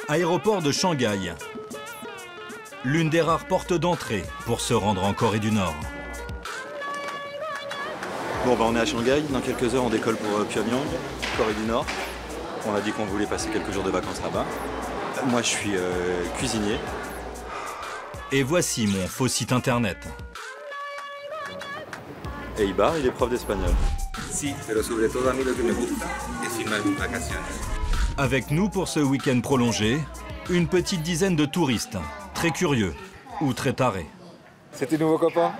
Aéroport de Shanghai. L'une des rares portes d'entrée pour se rendre en Corée du Nord. Bon, on est à Shanghai. Dans quelques heures, on décolle pour Pyongyang, Corée du Nord. On a dit qu'on voulait passer quelques jours de vacances là-bas. Moi, je suis cuisinier. Et voici mon faux site internet. Et Ibar, il est prof d'espagnol. Sí, pero sobre todo a mí lo que me gusta es filmar mis vacaciones. Avec nous pour ce week-end prolongé, une petite dizaine de touristes, très curieux ou très tarés. C'est tes nouveaux copains?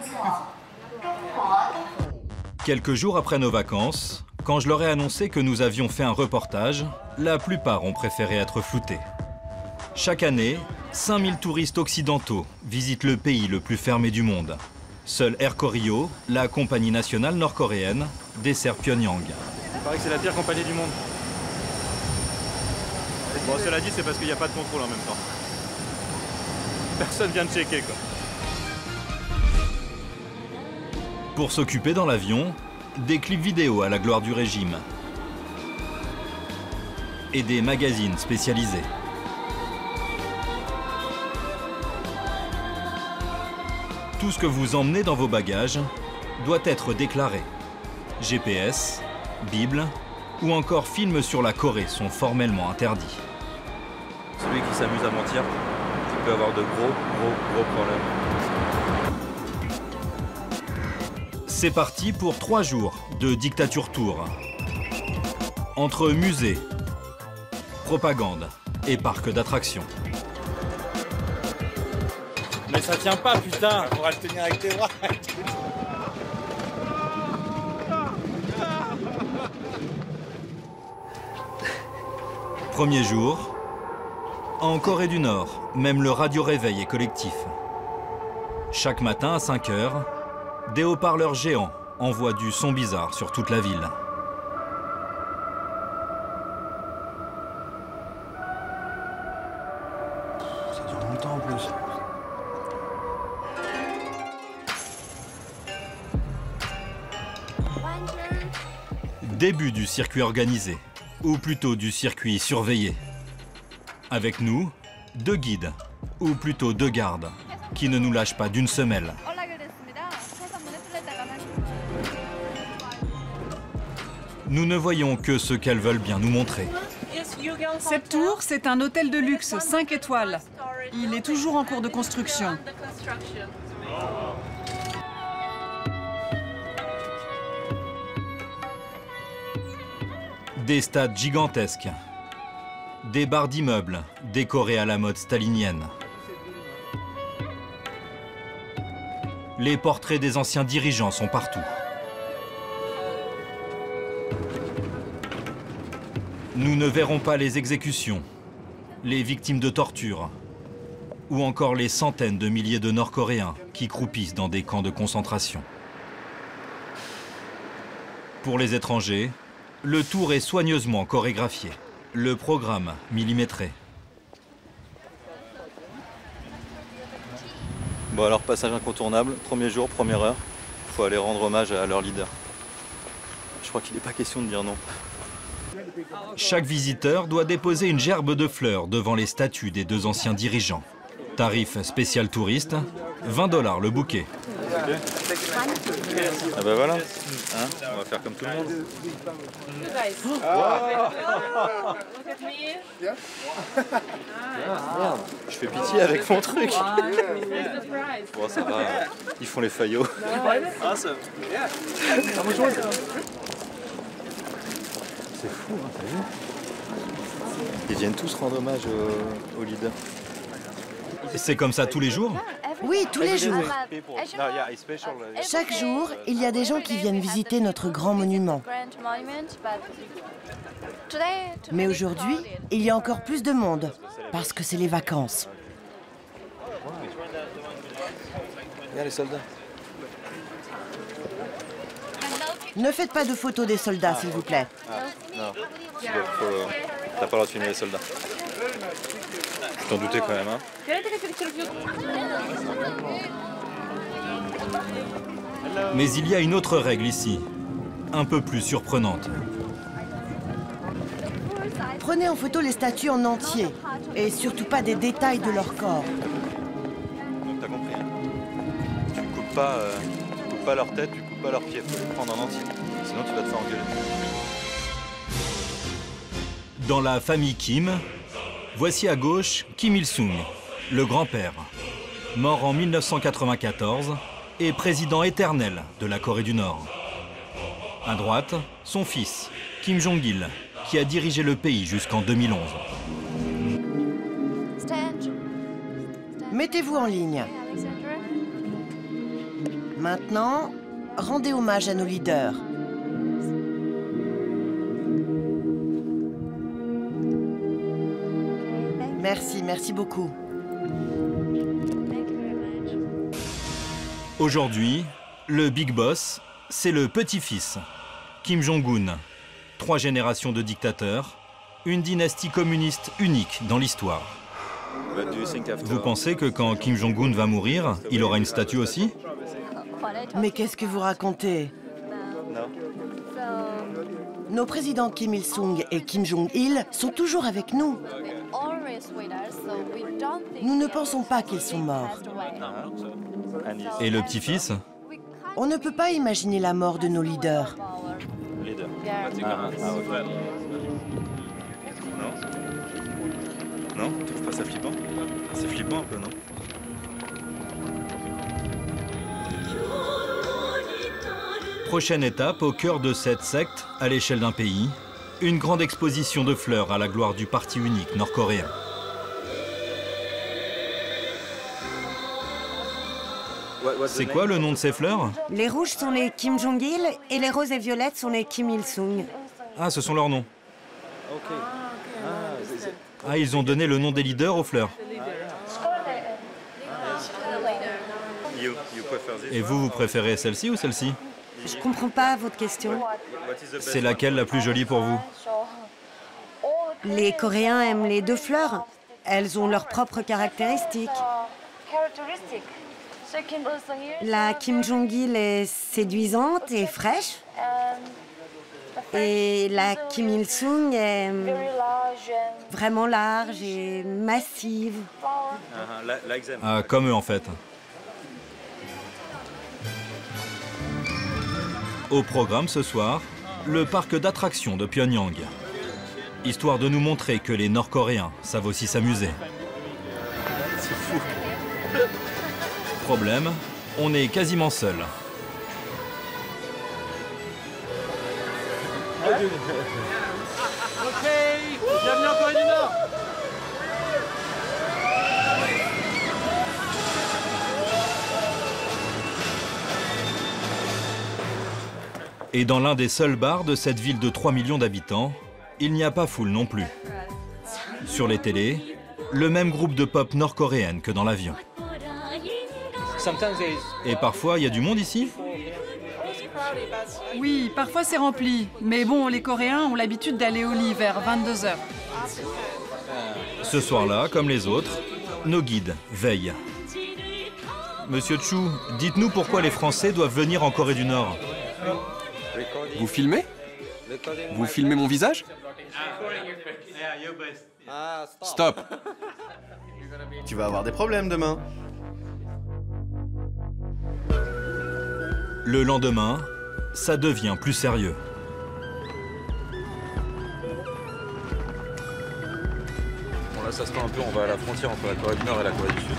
Quelques jours après nos vacances, quand je leur ai annoncé que nous avions fait un reportage, la plupart ont préféré être floutés. Chaque année, 5000 touristes occidentaux visitent le pays le plus fermé du monde. Seul Air Koryo, la compagnie nationale nord-coréenne, dessert Pyongyang. Il paraît que c'est la pire compagnie du monde. Bon, cela dit, c'est parce qu'il n'y a pas de contrôle en même temps. Personne vient de checker, quoi. Pour s'occuper dans l'avion, des clips vidéo à la gloire du régime et des magazines spécialisés. Tout ce que vous emmenez dans vos bagages doit être déclaré. GPS, Bible ou encore films sur la Corée sont formellement interdits. Celui qui s'amuse à mentir, il peut avoir de gros problèmes. C'est parti pour 3 jours de dictature tour. Entre musées, propagande et parcs d'attractions. Mais ça tient pas, putain! On pourra le tenir avec tes bras. Premier jour, en Corée du Nord, même le radio-réveil est collectif. Chaque matin à 5 heures, des haut-parleurs géants envoient du son bizarre sur toute la ville. Ça dure longtemps en plus. Début du circuit organisé, ou plutôt du circuit surveillé. Avec nous, 2 guides, ou plutôt 2 gardes, qui ne nous lâchent pas d'une semelle. Nous ne voyons que ce qu'elles veulent bien nous montrer. Cette tour, c'est un hôtel de luxe, 5 étoiles. Il est toujours en cours de construction. Des stades gigantesques, des barres d'immeubles décorées à la mode stalinienne. Les portraits des anciens dirigeants sont partout. Nous ne verrons pas les exécutions, les victimes de torture, ou encore les centaines de milliers de Nord-Coréens qui croupissent dans des camps de concentration. Pour les étrangers, le tour est soigneusement chorégraphié, le programme millimétré. Bon alors, passage incontournable, premier jour, première heure. Il faut aller rendre hommage à leur leader. Je crois qu'il n'est pas question de dire non. Chaque visiteur doit déposer une gerbe de fleurs devant les statues des 2 anciens dirigeants. Tarif spécial touriste, 20 $ le bouquet. Ah bah voilà, hein, on va faire comme tout le monde. Je fais pitié avec mon truc. Bon, ça va, ils font les faillots. C'est fou, hein, t'as vu? Ils viennent tous rendre hommage au leader. C'est comme ça tous les jours? Oui, tous les jours. Chaque jour, il y a des gens qui viennent visiter notre grand monument. Mais aujourd'hui, il y a encore plus de monde, parce que c'est les vacances. Regarde les soldats. Ne faites pas de photos des soldats, s'il vous plaît. Non, t'as pas le droit de filmer les soldats. Tu t'en doutais quand même, hein? Mais il y a une autre règle ici, un peu plus surprenante. Prenez en photo les statues en entier, et surtout pas des détails de leur corps. Donc t'as compris, hein? Tu coupes pas leur tête, tu coupes pas leurs pieds, faut les prendre en entier. Sinon tu vas te faire engueuler. Dans la famille Kim, voici à gauche Kim Il-sung, le grand-père, mort en 1994 et président éternel de la Corée du Nord. À droite, son fils, Kim Jong-il, qui a dirigé le pays jusqu'en 2011. Mettez-vous en ligne. Maintenant, rendez hommage à nos leaders. Merci beaucoup. Aujourd'hui, le big boss, c'est le petit-fils, Kim Jong-un. 3 générations de dictateurs, une dynastie communiste unique dans l'histoire. Vous pensez que quand Kim Jong-un va mourir, il aura une statue aussi? Mais qu'est-ce que vous racontez? Nos présidents Kim Il-sung et Kim Jong-il sont toujours avec nous. Nous ne pensons pas qu'ils sont morts. Et le petit-fils? On ne peut pas imaginer la mort de nos leaders. Non, tu trouves pas ça flippant? C'est flippant un peu, non? Prochaine étape au cœur de cette secte, à l'échelle d'un pays, une grande exposition de fleurs à la gloire du parti unique nord-coréen. C'est quoi le nom de ces fleurs? Les rouges sont les Kim Jong-il et les roses et violettes sont les Kim Il-sung. Ah, ce sont leurs noms. Ah, ils ont donné le nom des leaders aux fleurs. Et vous, vous préférez celle-ci ou celle-ci? Je comprends pas votre question. C'est laquelle la plus jolie pour vous? Les Coréens aiment les 2 fleurs. Elles ont leurs propres caractéristiques. La Kim Jong-il est séduisante et fraîche. Et la Kim Il-sung est vraiment large et massive. Ah, comme eux en fait. Au programme ce soir, le parc d'attractions de Pyongyang. Histoire de nous montrer que les Nord-Coréens savent aussi s'amuser. C'est fou. Problème, on est quasiment seul. Ok, bienvenue en Corée du Nord. Et dans l'un des seuls bars de cette ville de 3 millions d'habitants, il n'y a pas foule non plus. Sur les télés, le même groupe de pop nord-coréenne que dans l'avion. Et parfois, il y a du monde ici? Oui, parfois c'est rempli. Mais bon, les Coréens ont l'habitude d'aller au lit vers 22h. Ce soir-là, comme les autres, nos guides veillent. Monsieur Chu, dites-nous pourquoi les Français doivent venir en Corée du Nord. Vous filmez? Vous filmez mon visage? Stop! Tu vas avoir des problèmes demain. Le lendemain, ça devient plus sérieux. Bon là ça se tend un peu, on va à la frontière entre la Corée du Nord et la Corée du Sud.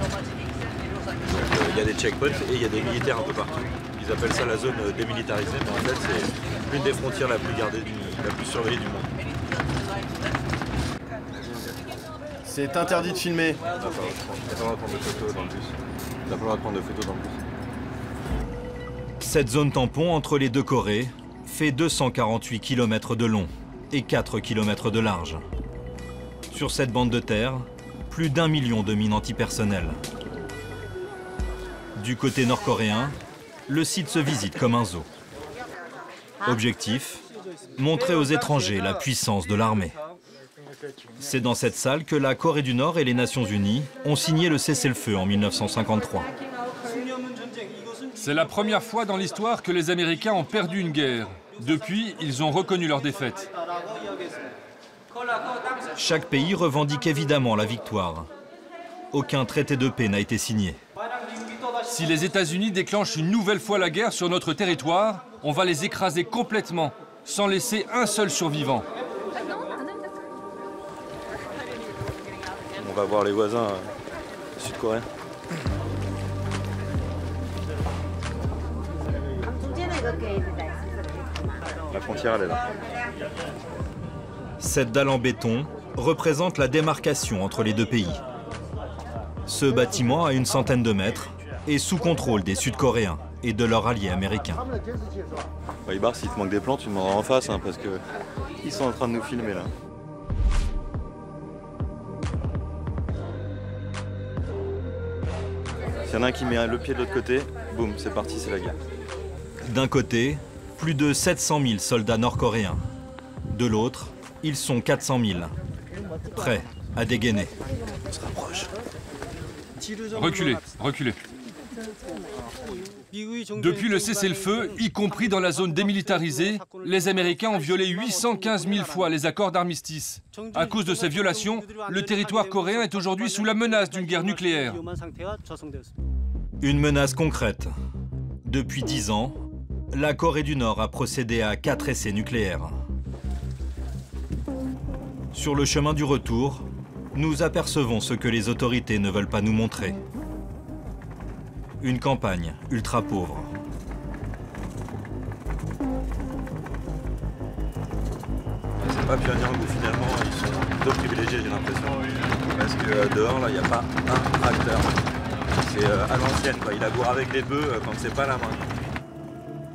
Donc il y a des checkpoints et il y a des militaires un peu partout. Ils appellent ça la zone démilitarisée, mais en fait c'est l'une des frontières la plus gardée, la plus surveillée du monde. C'est interdit de filmer. T'as pas le droit de prendre de photos dans le bus. T'as pas le droit de prendre de photos dans le bus. Cette zone tampon entre les deux Corées fait 248 km de long et 4 km de large. Sur cette bande de terre, plus d'1 million de mines antipersonnelles. Du côté nord-coréen, le site se visite comme un zoo. Objectif, montrer aux étrangers la puissance de l'armée. C'est dans cette salle que la Corée du Nord et les Nations Unies ont signé le cessez-le-feu en 1953. C'est la première fois dans l'histoire que les Américains ont perdu une guerre. Depuis, ils ont reconnu leur défaite. Chaque pays revendique évidemment la victoire. Aucun traité de paix n'a été signé. Si les États-Unis déclenchent une nouvelle fois la guerre sur notre territoire, on va les écraser complètement, sans laisser un seul survivant. On va voir les voisins sud-coréens. La frontière, elle est là. Cette dalle en béton représente la démarcation entre les deux pays. Ce bâtiment a une centaine de mètres et sous contrôle des Sud-Coréens et de leurs alliés américains. Ibar, s'il te manque des plans, tu me rends en face, hein, parce que ils sont en train de nous filmer là. S'il y en a un qui met le pied de l'autre côté, boum, c'est parti, c'est la guerre. D'un côté, plus de 700 000 soldats nord-coréens. De l'autre, ils sont 400 000, prêts à dégainer. On se rapproche. Reculez, reculez. Depuis le cessez-le-feu, y compris dans la zone démilitarisée, les Américains ont violé 815 000 fois les accords d'armistice. À cause de ces violations, le territoire coréen est aujourd'hui sous la menace d'une guerre nucléaire. Une menace concrète. Depuis 10 ans, la Corée du Nord a procédé à 4 essais nucléaires. Sur le chemin du retour, nous apercevons ce que les autorités ne veulent pas nous montrer. Une campagne ultra pauvre. C'est pas Pyongyang où finalement ils sont plutôt privilégiés, j'ai l'impression. Parce que dehors, là, il n'y a pas un tracteur. C'est à l'ancienne, quoi. Il laboure avec des bœufs quand c'est pas la main.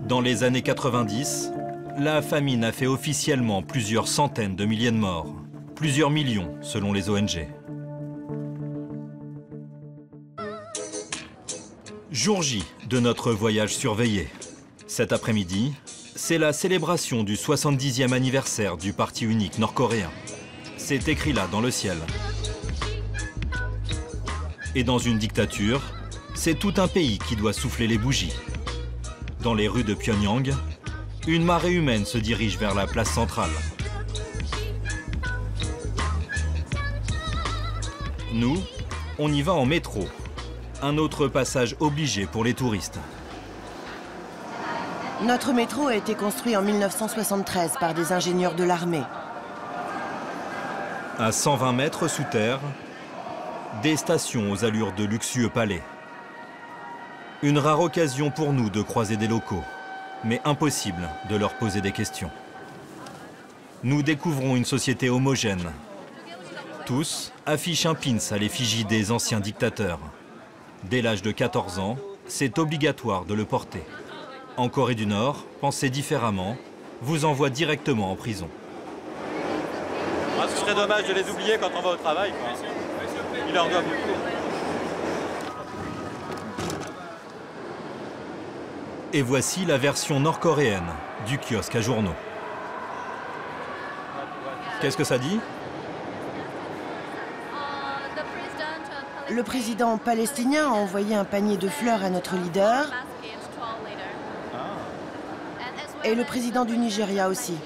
Dans les années 90, la famine a fait officiellement plusieurs centaines de milliers de morts. Plusieurs millions, selon les ONG. Jour J de notre voyage surveillé. Cet après-midi, c'est la célébration du 70e anniversaire du parti unique nord-coréen. C'est écrit là dans le ciel. Et dans une dictature, c'est tout un pays qui doit souffler les bougies. Dans les rues de Pyongyang, une marée humaine se dirige vers la place centrale. Nous, on y va en métro. Un autre passage obligé pour les touristes. Notre métro a été construit en 1973 par des ingénieurs de l'armée. À 120 mètres sous terre, des stations aux allures de luxueux palais. Une rare occasion pour nous de croiser des locaux, mais impossible de leur poser des questions. Nous découvrons une société homogène. Tous affichent un pins à l'effigie des anciens dictateurs. Dès l'âge de 14 ans, c'est obligatoire de le porter. En Corée du Nord, pensez différemment, vous envoie directement en prison. Ah, ce serait dommage de les oublier quand on va au travail, quoi. Il leur doit beaucoup. Et voici la version nord-coréenne du kiosque à journaux. Qu'est-ce que ça dit ? Le président palestinien a envoyé un panier de fleurs à notre leader. Et le président du Nigeria aussi.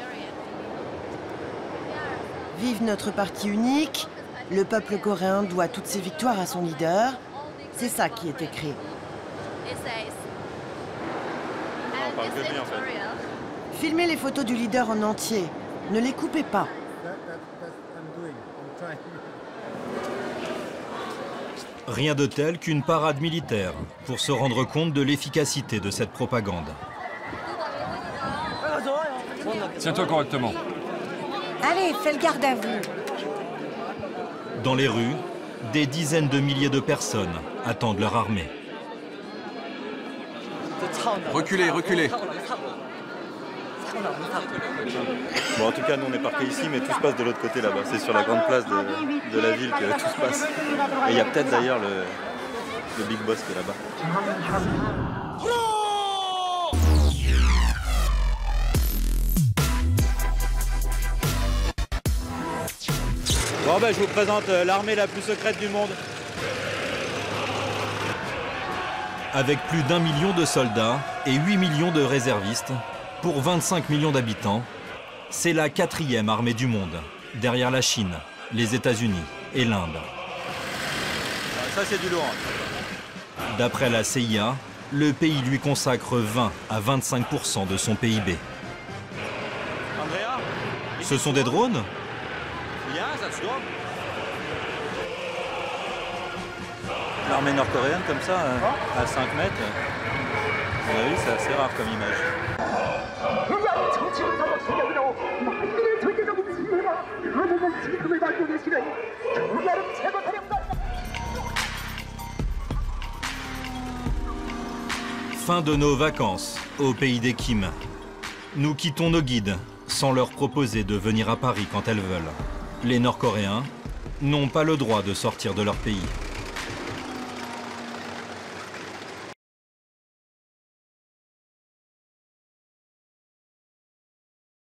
Vive notre parti unique. Le peuple coréen doit toutes ses victoires à son leader. C'est ça qui est écrit. On parle que de lui, en fait. Filmez les photos du leader en entier. Ne les coupez pas. Rien de tel qu'une parade militaire pour se rendre compte de l'efficacité de cette propagande. Tiens-toi correctement. Allez, fais le garde à vous. Dans les rues, des dizaines de milliers de personnes attendent leur armée. Reculez, reculez. Bon, en tout cas, nous on est parqués ici, mais tout se passe de l'autre côté là-bas. C'est sur la grande place de la ville que tout se passe. Et il y a peut-être d'ailleurs le Big Boss qui est là-bas. Bon ben je vous présente l'armée la plus secrète du monde. Avec plus d'1 million de soldats et 8 millions de réservistes, pour 25 millions d'habitants, c'est la 4e armée du monde, derrière la Chine, les États-Unis et l'Inde. Ça c'est du lourd. D'après la CIA, le pays lui consacre 20 à 25% de son PIB. Ce sont des drones ? L'armée nord-coréenne comme ça, à 5 mètres, vous avez vu, c'est assez rare comme image. Fin de nos vacances au pays des Kim. Nous quittons nos guides sans leur proposer de venir à Paris quand elles veulent. Les Nord-Coréens n'ont pas le droit de sortir de leur pays.